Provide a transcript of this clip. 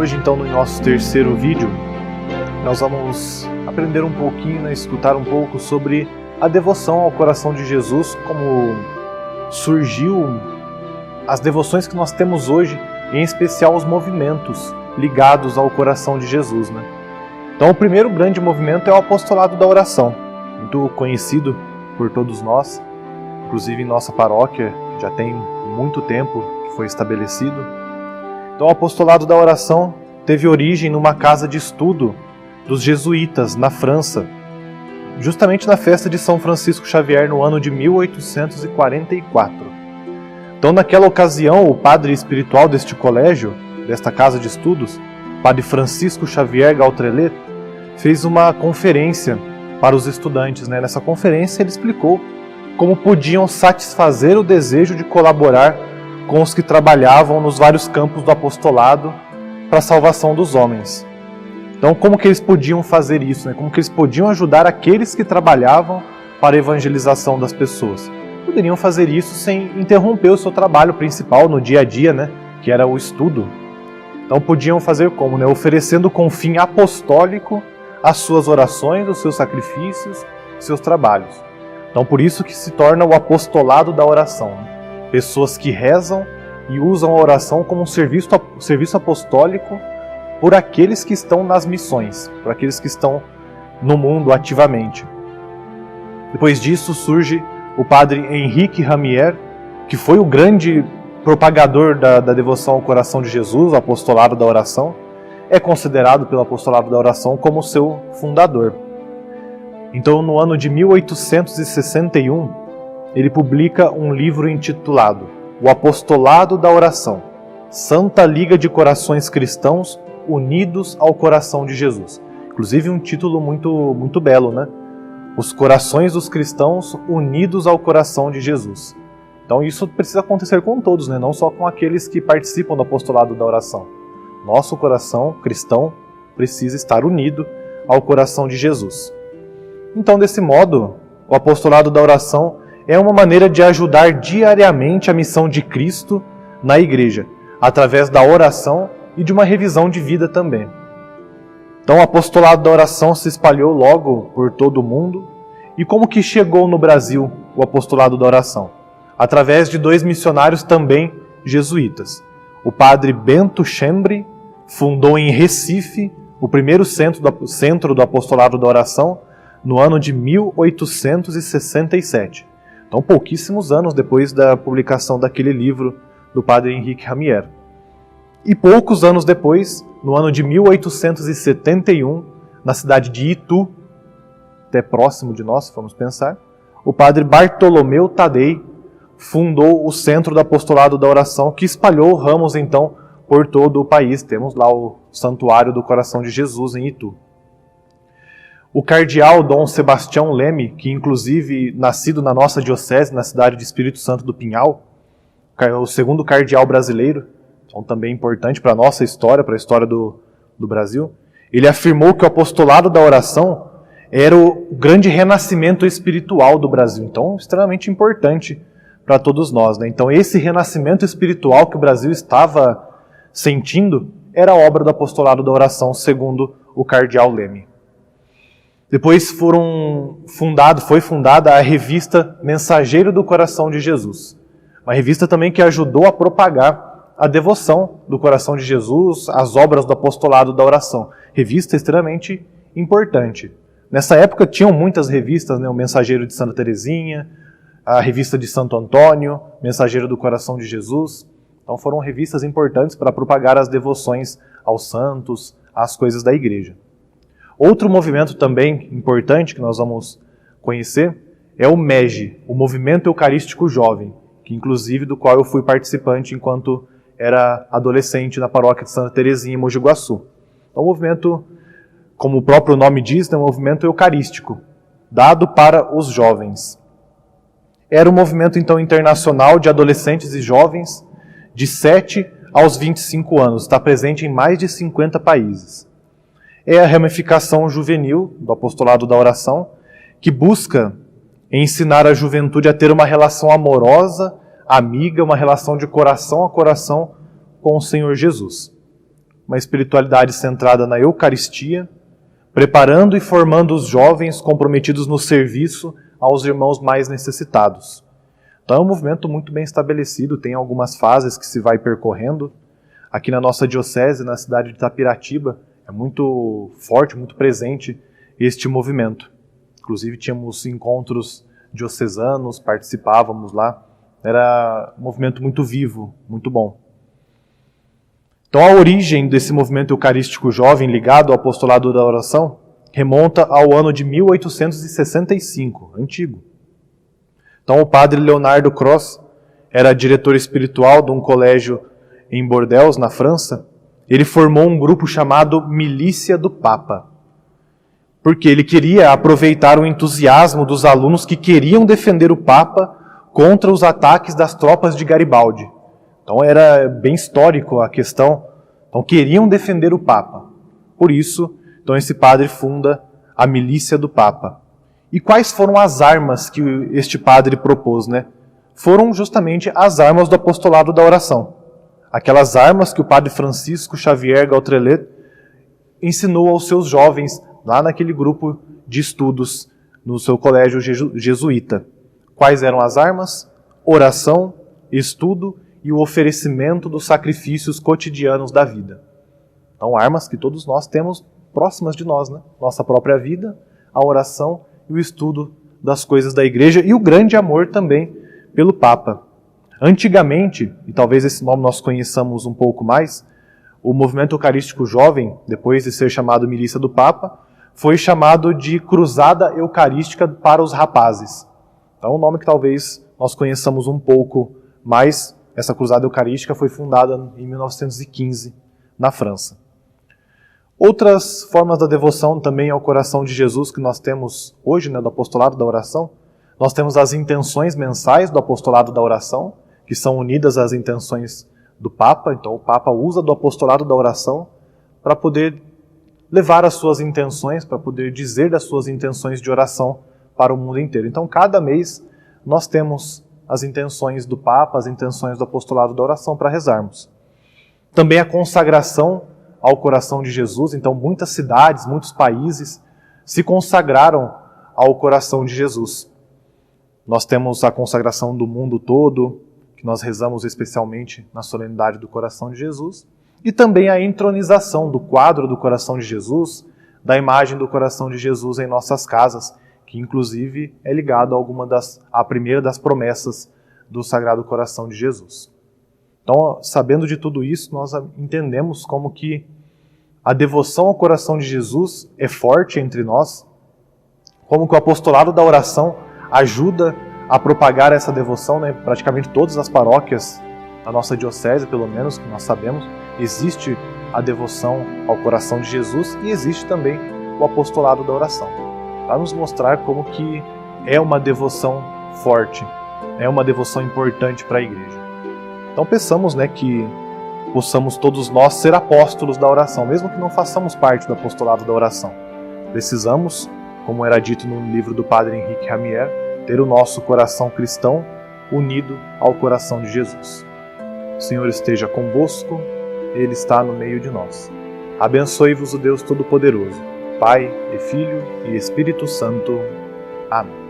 Hoje, então, no nosso terceiro vídeo, nós vamos aprender um pouquinho, escutar um pouco sobre a devoção ao coração de Jesus, como surgiu as devoções que nós temos hoje, em especial os movimentos ligados ao coração de Jesus, Então, o primeiro grande movimento é o apostolado da oração, muito conhecido por todos nós, inclusive em nossa paróquia, já tem muito tempo que foi estabelecido. Então, o apostolado da oração teve origem numa casa de estudo dos jesuítas, na França, justamente na festa de São Francisco Xavier, no ano de 1844. Então, naquela ocasião, o padre espiritual deste colégio, desta casa de estudos, padre Francisco Xavier Gautrelet, fez uma conferência para os estudantes. Nessa conferência ele explicou como podiam satisfazer o desejo de colaborar com os que trabalhavam nos vários campos do apostolado para a salvação dos homens. Então, como que eles podiam fazer isso? Como que eles podiam ajudar aqueles que trabalhavam para a evangelização das pessoas? Poderiam fazer isso sem interromper o seu trabalho principal no dia a dia, que era o estudo. Então, podiam fazer como? Oferecendo com fim apostólico as suas orações, os seus sacrifícios, seus trabalhos. Então, por isso que se torna o apostolado da oração. Pessoas que rezam e usam a oração como um serviço apostólico por aqueles que estão nas missões, por aqueles que estão no mundo ativamente. Depois disso surge o padre Henrique Ramier, que foi o grande propagador da devoção ao coração de Jesus, o apostolado da oração. É considerado pelo apostolado da oração como seu fundador. Então, no ano de 1861, ele publica um livro intitulado O Apostolado da Oração, Santa Liga de Corações Cristãos Unidos ao Coração de Jesus. Inclusive um título muito belo, Os Corações dos Cristãos Unidos ao Coração de Jesus. Então isso precisa acontecer com todos, não só com aqueles que participam do apostolado da oração. Nosso coração cristão precisa estar unido ao coração de Jesus. Então, desse modo, o apostolado da oração é uma maneira de ajudar diariamente a missão de Cristo na igreja, através da oração e de uma revisão de vida também. Então, o apostolado da oração se espalhou logo por todo o mundo. E como que chegou no Brasil o apostolado da oração? Através de dois missionários também jesuítas. O padre Bento Chembre fundou em Recife o primeiro centro do apostolado da oração no ano de 1867. Então, pouquíssimos anos depois da publicação daquele livro do padre Henrique Ramier. E poucos anos depois, no ano de 1871, na cidade de Itu, até próximo de nós, se formos pensar, o padre Bartolomeu Tadei fundou o Centro do Apostolado da Oração, que espalhou ramos, então, por todo o país. Temos lá o Santuário do Coração de Jesus, em Itu. O cardeal Dom Sebastião Leme, que inclusive nascido na nossa diocese, na cidade de Espírito Santo do Pinhal, o segundo cardeal brasileiro, então também importante para a nossa história, para a história do Brasil, ele afirmou que o apostolado da oração era o grande renascimento espiritual do Brasil. Então, extremamente importante para todos nós. Então, esse renascimento espiritual que o Brasil estava sentindo era a obra do apostolado da oração, segundo o cardeal Leme. Depois foi fundada a revista Mensageiro do Coração de Jesus, uma revista também que ajudou a propagar a devoção do coração de Jesus, as obras do apostolado da oração. Revista extremamente importante. Nessa época tinham muitas revistas, o Mensageiro de Santa Teresinha, a revista de Santo Antônio, Mensageiro do Coração de Jesus. Então foram revistas importantes para propagar as devoções aos santos, às coisas da igreja. Outro movimento também importante que nós vamos conhecer é o MEG, o Movimento Eucarístico Jovem, que inclusive do qual eu fui participante enquanto era adolescente na paróquia de Santa Teresinha, em Mogi Guaçu. É um movimento, como o próprio nome diz, é um movimento eucarístico, dado para os jovens. Era um movimento, então, internacional de adolescentes e jovens de 7 aos 25 anos. Está presente em mais de 50 países. É a ramificação juvenil do apostolado da oração, que busca ensinar a juventude a ter uma relação amorosa, amiga, uma relação de coração a coração com o Senhor Jesus. uma espiritualidade centrada na Eucaristia, preparando e formando os jovens comprometidos no serviço aos irmãos mais necessitados. Então é um movimento muito bem estabelecido, tem algumas fases que se vai percorrendo. Aqui na nossa diocese, na cidade de Itapiratiba, é muito forte, muito presente este movimento. Inclusive tínhamos encontros diocesanos, participávamos lá. Era um movimento muito vivo, muito bom. Então a origem desse movimento eucarístico jovem ligado ao apostolado da oração remonta ao ano de 1865, antigo. Então o padre Leonardo Cross era diretor espiritual de um colégio em Bordeaux, na França. Ele formou um grupo chamado Milícia do Papa, porque ele queria aproveitar o entusiasmo dos alunos que queriam defender o Papa contra os ataques das tropas de Garibaldi. Então era bem histórico a questão. Então queriam defender o Papa. Por isso, então esse padre funda a Milícia do Papa. E quais foram as armas que este padre propôs, né? Foram justamente as armas do apostolado da oração. Aquelas armas que o padre Francisco Xavier Gautrelet ensinou aos seus jovens lá naquele grupo de estudos no seu colégio jesuíta. Quais eram as armas? Oração, estudo e o oferecimento dos sacrifícios cotidianos da vida. Então, armas que todos nós temos próximas de nós, né? Nossa própria vida, a oração e o estudo das coisas da igreja e o grande amor também pelo Papa. Antigamente, e talvez esse nome nós conheçamos um pouco mais, o movimento eucarístico jovem, depois de ser chamado Milícia do Papa, foi chamado de Cruzada Eucarística para os Rapazes. Então, um nome que talvez nós conheçamos um pouco mais. Essa Cruzada Eucarística foi fundada em 1915, na França. Outras formas da devoção também ao coração de Jesus que nós temos hoje, né, do apostolado da oração. Nós temos as intenções mensais do apostolado da oração, que são unidas às intenções do Papa. Então o Papa usa do apostolado da oração para poder levar as suas intenções, para poder dizer das suas intenções de oração para o mundo inteiro. Então cada mês nós temos as intenções do Papa, as intenções do apostolado da oração para rezarmos. Também a consagração ao coração de Jesus. Então muitas cidades, muitos países se consagraram ao coração de Jesus. Nós temos a consagração do mundo todo, que nós rezamos especialmente na solenidade do coração de Jesus, e também a entronização do quadro do coração de Jesus, da imagem do coração de Jesus em nossas casas, que inclusive é ligado à primeira das promessas do Sagrado Coração de Jesus. Então, sabendo de tudo isso, nós entendemos como que a devoção ao coração de Jesus é forte entre nós, como que o apostolado da oração ajuda a propagar essa devoção, né? Praticamente todas as paróquias da nossa diocese, pelo menos, que nós sabemos, existe a devoção ao coração de Jesus e existe também o apostolado da oração, para nos mostrar como que é uma devoção forte, é uma devoção importante para a igreja. Então peçamos, né, que possamos todos nós ser apóstolos da oração, mesmo que não façamos parte do apostolado da oração. Precisamos, como era dito no livro do Padre Henrique Ramier, ter o nosso coração cristão unido ao coração de Jesus. O Senhor esteja convosco, Ele está no meio de nós. Abençoe-vos o Deus Todo-Poderoso, Pai e Filho e Espírito Santo. Amém.